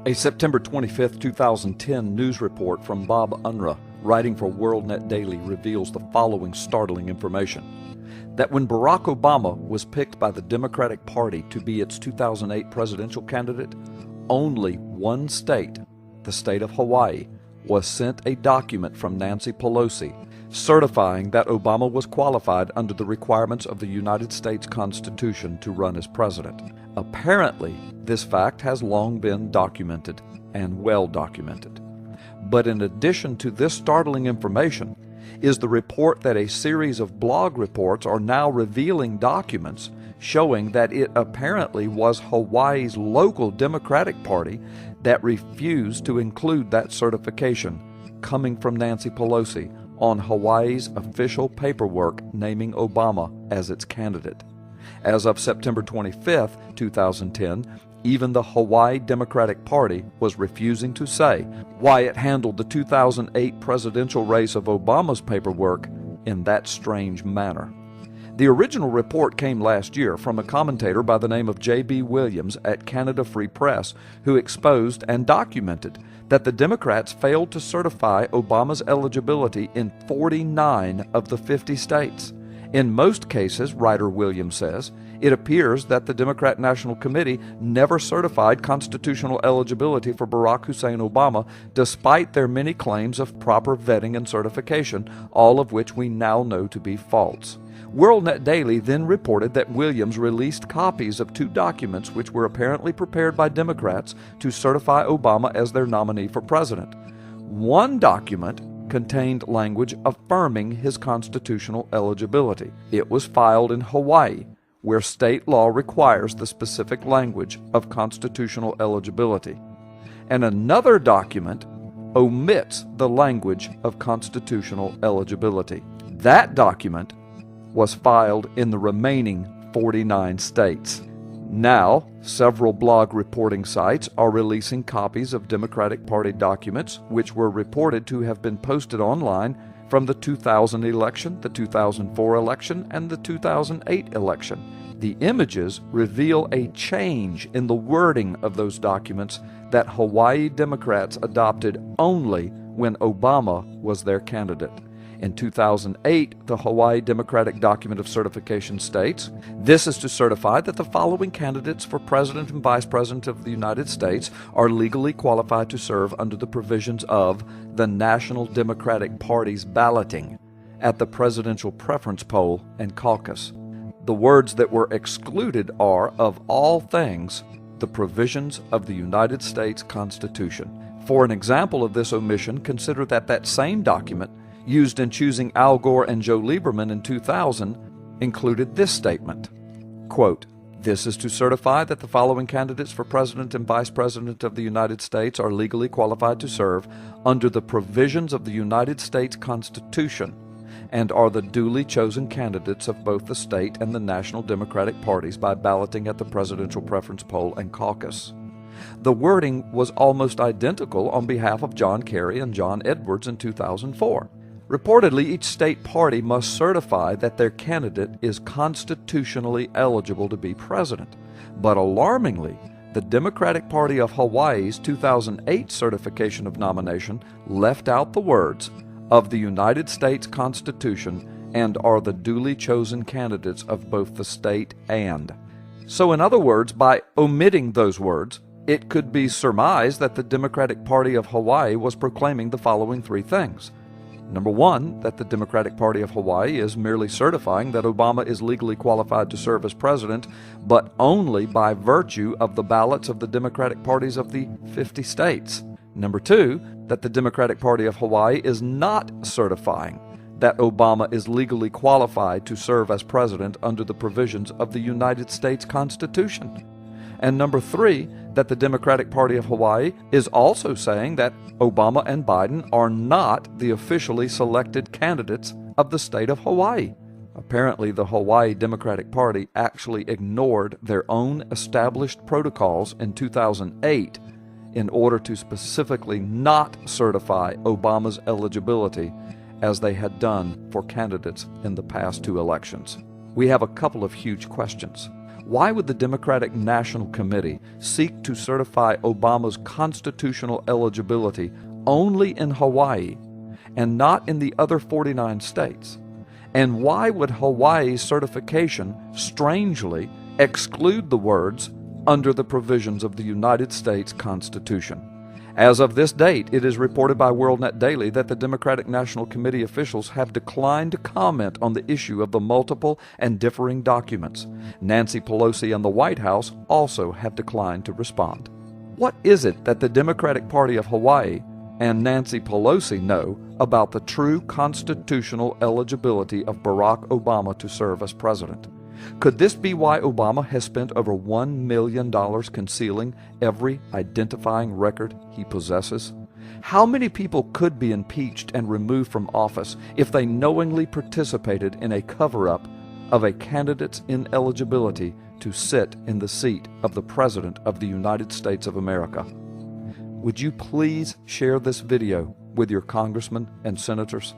A September 25, 2010 news report from Bob Unruh, writing for WorldNet Daily, reveals the following startling information. That when Barack Obama was picked by the Democratic Party to be its 2008 presidential candidate, only one state, the state of Hawaii, was sent a document from Nancy Pelosi certifying that Obama was qualified under the requirements of the United States Constitution to run as president. Apparently, this fact has long been documented and well documented. But in addition to this startling information is the report that a series of blog reports are now revealing documents showing that it apparently was Hawaii's local Democratic Party that refused to include that certification coming from Nancy Pelosi on Hawaii's official paperwork naming Obama as its candidate. As of September 25, 2010, even the Hawaii Democratic Party was refusing to say why it handled the 2008 presidential race of Obama's paperwork in that strange manner. The original report came last year from a commentator by the name of J.B. Williams at Canada Free Press, who exposed and documented that the Democrats failed to certify Obama's eligibility in 49 of the 50 states. In most cases, writer Williams says, it appears that the Democrat National Committee never certified constitutional eligibility for Barack Hussein Obama, despite their many claims of proper vetting and certification, all of which we now know to be false. WorldNet Daily then reported that Williams released copies of two documents which were apparently prepared by Democrats to certify Obama as their nominee for president. One document contained language affirming his constitutional eligibility. It was filed in Hawaii, where state law requires the specific language of constitutional eligibility. And another document omits the language of constitutional eligibility. That document was filed in the remaining 49 states. Now, several blog reporting sites are releasing copies of Democratic Party documents which were reported to have been posted online from the 2000 election, the 2004 election, and the 2008 election. The images reveal a change in the wording of those documents that Hawaii Democrats adopted only when Obama was their candidate. In 2008, the Hawaii Democratic Document of Certification states, "This is to certify that the following candidates for President and Vice President of the United States are legally qualified to serve under the provisions of the National Democratic Party's balloting at the presidential preference poll and caucus." The words that were excluded are, of all things, the provisions of the United States Constitution. For an example of this omission, consider that same document used in choosing Al Gore and Joe Lieberman in 2000 included this statement, quote, "This is to certify that the following candidates for President and Vice President of the United States are legally qualified to serve under the provisions of the United States Constitution and are the duly chosen candidates of both the state and the national Democratic parties by balloting at the presidential preference poll and caucus." The wording was almost identical on behalf of John Kerry and John Edwards in 2004. Reportedly, each state party must certify that their candidate is constitutionally eligible to be president. But alarmingly, the Democratic Party of Hawaii's 2008 certification of nomination left out the words of the United States Constitution and are the duly chosen candidates of both the state and. So in other words, by omitting those words, it could be surmised that the Democratic Party of Hawaii was proclaiming the following three things. Number one, that the Democratic Party of Hawaii is merely certifying that Obama is legally qualified to serve as president, but only by virtue of the ballots of the Democratic parties of the 50 states. Number two, that the Democratic Party of Hawaii is not certifying that Obama is legally qualified to serve as president under the provisions of the United States Constitution. And number three, that the Democratic Party of Hawaii is also saying that Obama and Biden are not the officially selected candidates of the state of Hawaii. Apparently, the Hawaii Democratic Party actually ignored their own established protocols in 2008 in order to specifically not certify Obama's eligibility as they had done for candidates in the past two elections. we have a couple of huge questions. Why would the Democratic National Committee seek to certify Obama's constitutional eligibility only in Hawaii and not in the other 49 states? And why would Hawaii's certification strangely exclude the words "under the provisions of the United States Constitution"? As of this date, it is reported by WorldNet Daily that the Democratic National Committee officials have declined to comment on the issue of the multiple and differing documents. Nancy Pelosi and the White House also have declined to respond. What is it that the Democratic Party of Hawaii and Nancy Pelosi know about the true constitutional eligibility of Barack Obama to serve as president? Could this be why Obama has spent over $1 million concealing every identifying record he possesses? How many people could be impeached and removed from office if they knowingly participated in a cover-up of a candidate's ineligibility to sit in the seat of the President of the United States of America? Would you please share this video with your congressmen and senators?